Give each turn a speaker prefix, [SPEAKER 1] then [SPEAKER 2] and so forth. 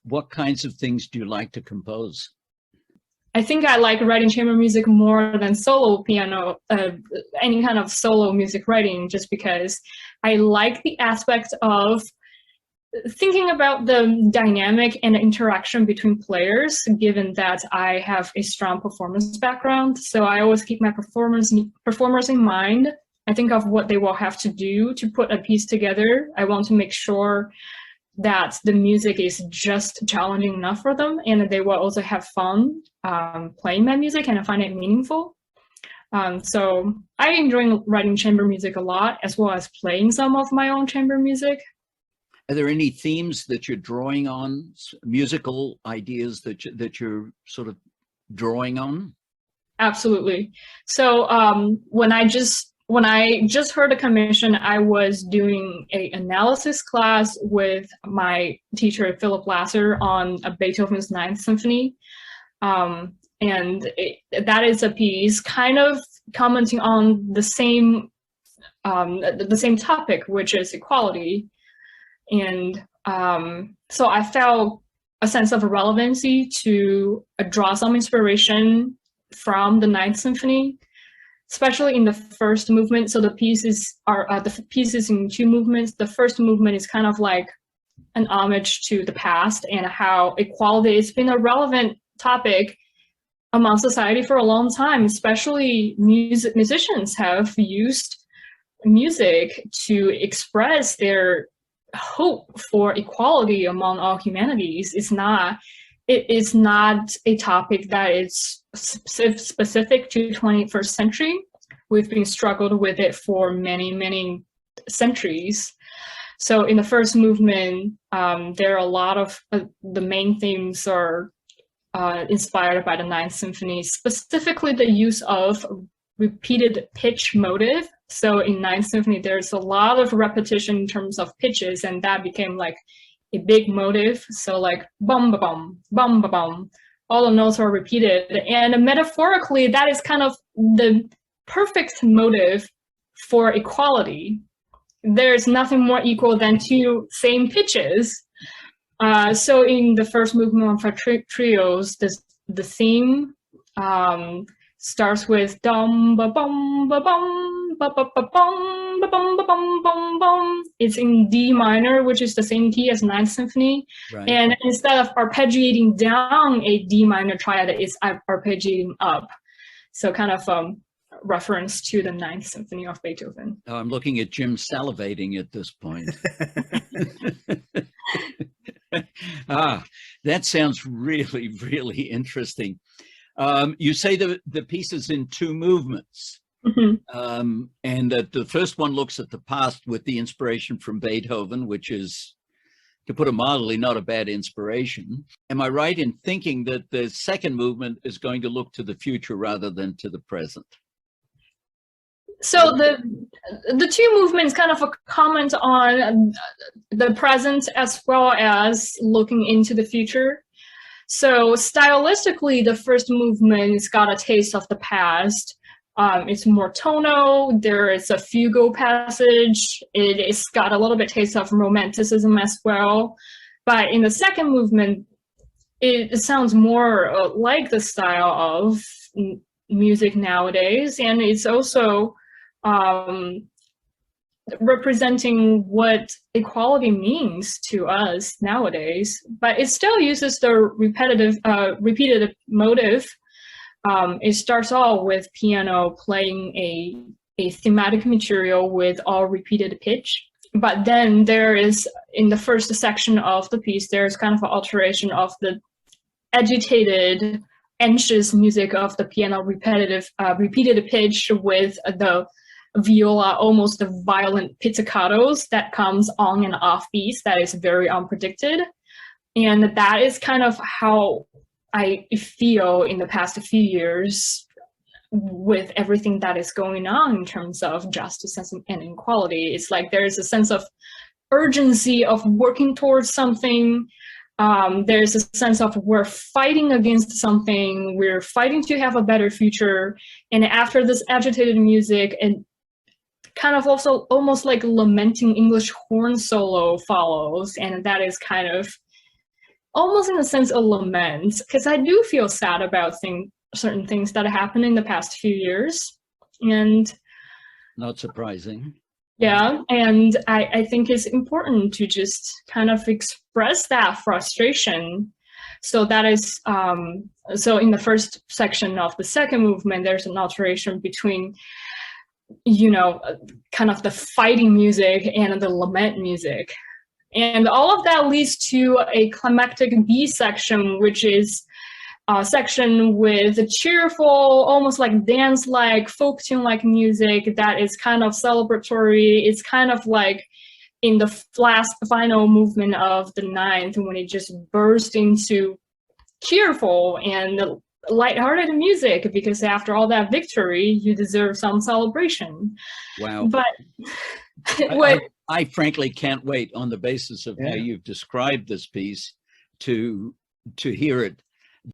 [SPEAKER 1] What kinds of things do you like to compose?
[SPEAKER 2] I think I like writing chamber music more than solo piano, any kind of solo music writing, just because I like the aspect of thinking about the dynamic and interaction between players, given that I have a strong performance background. So I always keep my performers in mind. I think of what they will have to do to put a piece together. I want to make sure that the music is just challenging enough for them, and that they will also have fun playing my music and I find it meaningful. So I enjoy writing chamber music a lot, as well as playing some of my own chamber music.
[SPEAKER 1] Are there any themes that you're drawing on, musical ideas that you're sort of drawing on?
[SPEAKER 2] Absolutely. So when I just heard the commission, I was doing an analysis class with my teacher, Philip Lasser, on Beethoven's Ninth Symphony. And that is a piece kind of commenting on the same topic, which is equality. And so I felt a sense of relevancy to draw some inspiration from the Ninth Symphony, especially in the first movement. So the pieces are in two movements. The first movement is kind of like an homage to the past and how equality has been a relevant topic among society for a long time. Especially musicians have used music to express their hope for equality among all humanities. It is not a topic that is specific to 21st century. We've been struggled with it for many, many centuries. So in the first movement, there are a lot of the main themes are inspired by the Ninth Symphony, specifically the use of repeated pitch motive. So in Ninth Symphony, there's a lot of repetition in terms of pitches, and that became like a big motive. So like bum ba bum, bum ba bum, all the notes are repeated. And metaphorically, that is kind of the perfect motive for equality. There's nothing more equal than two same pitches. So in the first movement of our trios, the theme starts with dum ba bum ba bum ba ba ba bum ba bum ba bum bum bum. It's in D minor, which is the same key as Ninth Symphony. Right. And instead of arpeggiating down a D minor triad, it's arpeggiating up. So kind of reference to the Ninth Symphony of Beethoven.
[SPEAKER 1] Oh, I'm looking at Jim salivating at this point. That sounds really, really interesting. You say the piece is in two movements, and that the first one looks at the past with the inspiration from Beethoven, which is, to put it mildly, not a bad inspiration. Am I right in thinking that the second movement is going to look to the future rather than to the present?
[SPEAKER 2] So the two movements kind of comment on the present as well as looking into the future. So stylistically, the first movement's got a taste of the past. It's more tonal. There is a fugal passage. It's got a little bit taste of romanticism as well. But in the second movement, it sounds more like the style of music nowadays, and it's also representing what equality means to us nowadays, but it still uses the repeated motive. It starts off with piano playing a thematic material with all repeated pitch, but then there is, in the first section of the piece, there's kind of an alteration of the agitated, anxious music of the piano repeated pitch with the viola, almost the violent pizzicatos that comes on and off beats that is very unpredicted. And that is kind of how I feel in the past few years with everything that is going on in terms of justice and inequality. It's like there's a sense of urgency of working towards something. There's a sense of we're fighting against something, we're fighting to have a better future. And after this agitated music, and kind of also almost like lamenting English horn solo follows, and that is kind of almost in a sense a lament, because I do feel sad about certain things that happened in the past few years. And
[SPEAKER 1] not surprising.
[SPEAKER 2] yeah, and I think it's important to just kind of express that frustration. So that is, so in the first section of the second movement, there's an alteration between, you know, kind of the fighting music and the lament music. And all of that leads to a climactic B section, which is a section with a cheerful, almost like dance-like, folk tune-like music that is kind of celebratory. It's kind of like in the last final movement of the ninth, when it just burst into cheerful and lighthearted music, because after all that victory, you deserve some celebration.
[SPEAKER 1] Wow.
[SPEAKER 2] But
[SPEAKER 1] I frankly can't wait, on the basis of how you've described this piece, to hear it